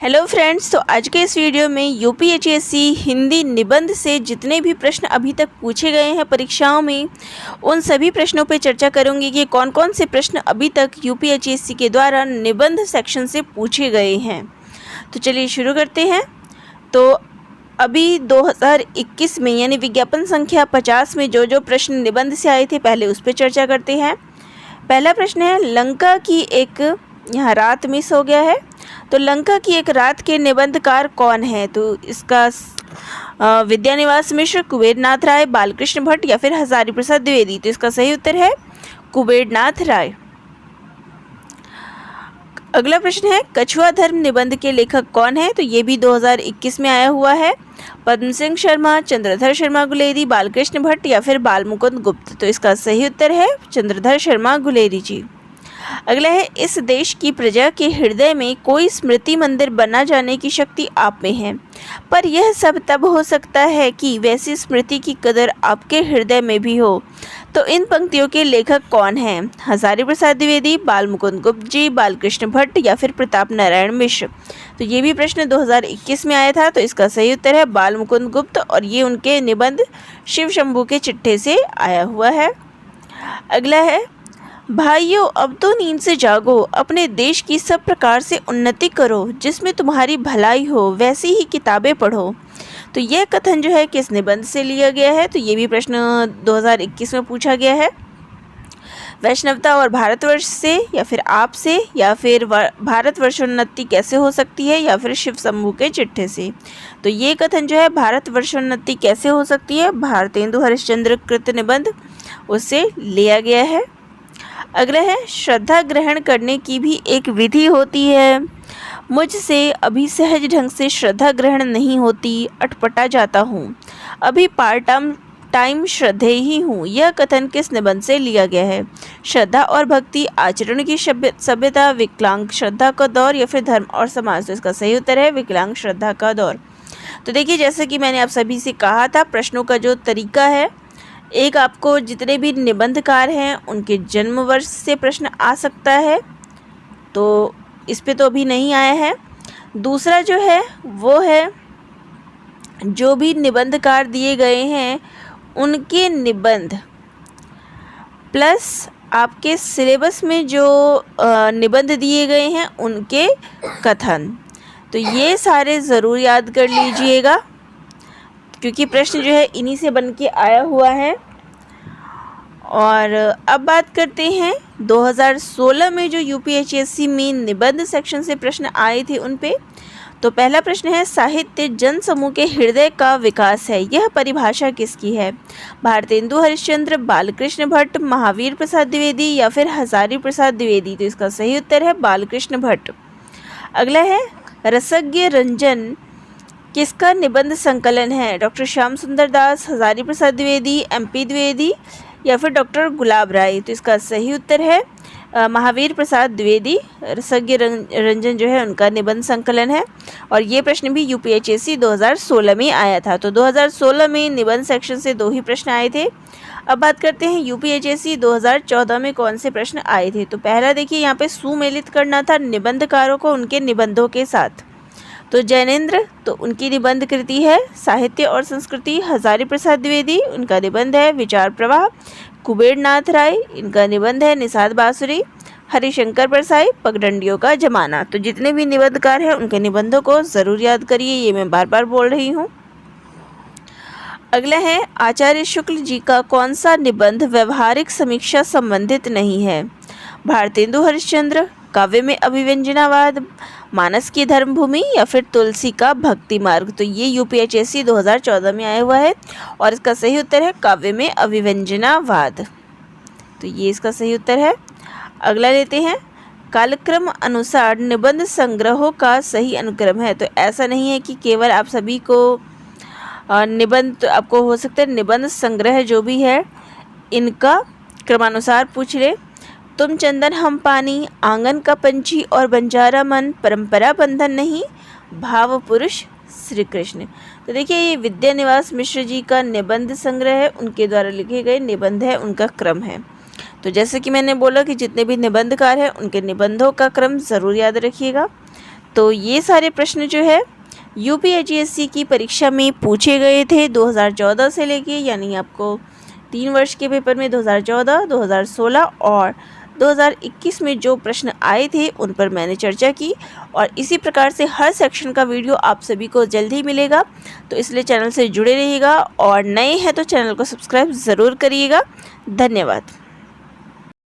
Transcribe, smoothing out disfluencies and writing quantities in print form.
Hello friends, तो आज के इस वीडियो में यूपीएचएससी हिंदी निबंध से जितने भी प्रश्न अभी तक पूछे गए हैं परीक्षाओं में, उन सभी प्रश्नों पर चर्चा करूंगी कि कौन कौन से प्रश्न अभी तक यूपीएचएससी के द्वारा निबंध सेक्शन से पूछे गए हैं। तो चलिए शुरू करते हैं। तो अभी 2021 में यानी विज्ञापन संख्या 50 में जो जो प्रश्न निबंध से आए थे, पहले उस पर चर्चा करते हैं। पहला प्रश्न है, लंका की एक, यहाँ रात मिस हो गया है, तो लंका की एक रात के निबंधकार कौन है? तो इसका विद्यानिवास मिश्र, कुबेरनाथ राय, बालकृष्ण भट्ट या फिर हजारी प्रसाद द्विवेदी। तो इसका सही उत्तर है कुबेरनाथ राय। अगला प्रश्न है, कछुआ धर्म निबंध के लेखक कौन है? तो ये भी 2021 में आया हुआ है। पद्म सिंह शर्मा, चंद्रधर शर्मा गुलेरी, बालकृष्ण भट्ट या फिर बालमुकुंद गुप्त। तो इसका सही उत्तर है चंद्रधर शर्मा गुलेरी जी। अगला है, इस देश की प्रजा के हृदय में कोई स्मृति मंदिर बना जाने की शक्ति आप में है, पर यह सब तब हो सकता है कि वैसी स्मृति की कदर आपके हृदय में भी हो। तो इन पंक्तियों के लेखक कौन हैं? हजारी प्रसाद द्विवेदी, बालमुकुंद गुप्त जी, बालकृष्ण भट्ट या फिर प्रताप नारायण मिश्र। तो ये भी प्रश्न 2021 में आया था। तो इसका सही उत्तर है बालमुकुंद गुप्त, और ये उनके निबंध शिव शंभू के चिट्ठे से आया हुआ है। अगला है, भाइयों अब तो नींद से जागो, अपने देश की सब प्रकार से उन्नति करो, जिसमें तुम्हारी भलाई हो वैसी ही किताबें पढ़ो। तो यह कथन जो है किस निबंध से लिया गया है? तो ये भी प्रश्न 2021 में पूछा गया है। वैष्णवता और भारतवर्ष से, या फिर आप से, या फिर भारतवर्षोन्नति कैसे हो सकती है, या फिर शिव शंभू के चिट्ठे से। तो ये कथन जो है भारतवर्षोन्नति कैसे हो सकती है, भारतेंदु हरिश्चंद्र कृत निबंध, उससे लिया गया है। अगला है, श्रद्धा ग्रहण करने की भी एक विधि होती है, मुझसे अभी सहज ढंग से श्रद्धा ग्रहण नहीं होती, अटपटा जाता हूँ, अभी पार्ट टाइम श्रद्धेय ही हूँ। यह कथन किस निबंध से लिया गया है? श्रद्धा और भक्ति, आचरण की सभ्यता, विकलांग श्रद्धा का दौर या फिर धर्म और समाज। तो इसका सही उत्तर है विकलांग श्रद्धा का दौर। तो देखिए, जैसे कि मैंने आप सभी से कहा था, प्रश्नों का जो तरीका है, एक आपको जितने भी निबंधकार हैं उनके जन्म वर्ष से प्रश्न आ सकता है, तो इस पे तो अभी नहीं आया है। दूसरा जो है वो है, जो भी निबंधकार दिए गए हैं उनके निबंध प्लस आपके सिलेबस में जो निबंध दिए गए हैं उनके कथन। तो ये सारे ज़रूर याद कर लीजिएगा, क्योंकि प्रश्न जो है इन्हीं से बन के आया हुआ है। और अब बात करते हैं 2016 में जो यूपीएचएससी में निबंध सेक्शन से प्रश्न आए थे उन पे। तो पहला प्रश्न है, साहित्य जन समूह के हृदय का विकास है, यह परिभाषा किसकी है? भारतेंदु हरिश्चंद्र, बालकृष्ण भट्ट, महावीर प्रसाद द्विवेदी या फिर हजारी प्रसाद द्विवेदी। तो इसका सही उत्तर है बालकृष्ण भट्ट। अगला है, रसज्ञ रंजन किसका निबंध संकलन है? डॉक्टर श्याम सुंदर दास, हजारी प्रसाद द्विवेदी, एमपी द्विवेदी या फिर डॉक्टर गुलाब राय। तो इसका सही उत्तर है महावीर प्रसाद द्विवेदी। रसज्ञ रंजन जो है उनका निबंध संकलन है, और ये प्रश्न भी यूपीएचएससी 2016 में आया था। तो 2016 में निबंध सेक्शन से 2 ही प्रश्न आए थे। अब बात करते हैं यूपीएचएससी 2014 में कौन से प्रश्न आए थे। तो पहला देखिए, यहाँ पे सुमेलित करना था निबंधकारों को उनके निबंधों के साथ। तो जैनेन्द्र, तो उनकी निबंध कृति है साहित्य और संस्कृति। हजारी प्रसाद द्विवेदी, उनका निबंध है विचार प्रवाह। कुबेरनाथ राय, इनका निबंध है निषाद बांसुरी। हरिशंकर परसाई, पगडंडियों का जमाना। तो जितने भी निबंधकार हैं उनके निबंधों को ज़रूर याद करिए, ये मैं बार बार बोल रही हूँ। अगला है, आचार्य शुक्ल जी का कौन सा निबंध व्यवहारिक समीक्षा संबंधित नहीं है? भारतेंदु हरिश्चंद्र, काव्य में अभिव्यंजनावाद, मानस की धर्मभूमि या फिर तुलसी का भक्ति मार्ग। तो ये यूपीएचएससी 2014 में आया हुआ है, और इसका सही उत्तर है काव्य में अभिव्यंजनावाद। तो ये इसका सही उत्तर है। अगला लेते हैं, कालक्रम अनुसार निबंध संग्रहों का सही अनुक्रम है। तो ऐसा नहीं है कि केवल आप सभी को निबंध, तो आपको हो सकता है निबंध संग्रह जो भी है इनका क्रमानुसार पूछ ले। तुम चंदन हम पानी, आंगन का पंछी और बंजारा मन, परंपरा बंधन नहीं, भाव पुरुष श्री कृष्ण। तो देखिए, ये विद्यानिवास मिश्र जी का निबंध संग्रह है, उनके द्वारा लिखे गए निबंध है, उनका क्रम है। तो जैसे कि मैंने बोला कि जितने भी निबंधकार हैं उनके निबंधों का क्रम ज़रूर याद रखिएगा। तो ये सारे प्रश्न जो है यूपीएससी की परीक्षा में पूछे गए थे 2014 से लेके, यानी आपको 3 वर्ष के पेपर में 2014, 2016 और 2021 में जो प्रश्न आए थे उन पर मैंने चर्चा की। और इसी प्रकार से हर सेक्शन का वीडियो आप सभी को जल्द ही मिलेगा, तो इसलिए चैनल से जुड़े रहिएगा और नए हैं तो चैनल को सब्सक्राइब ज़रूर करिएगा। धन्यवाद।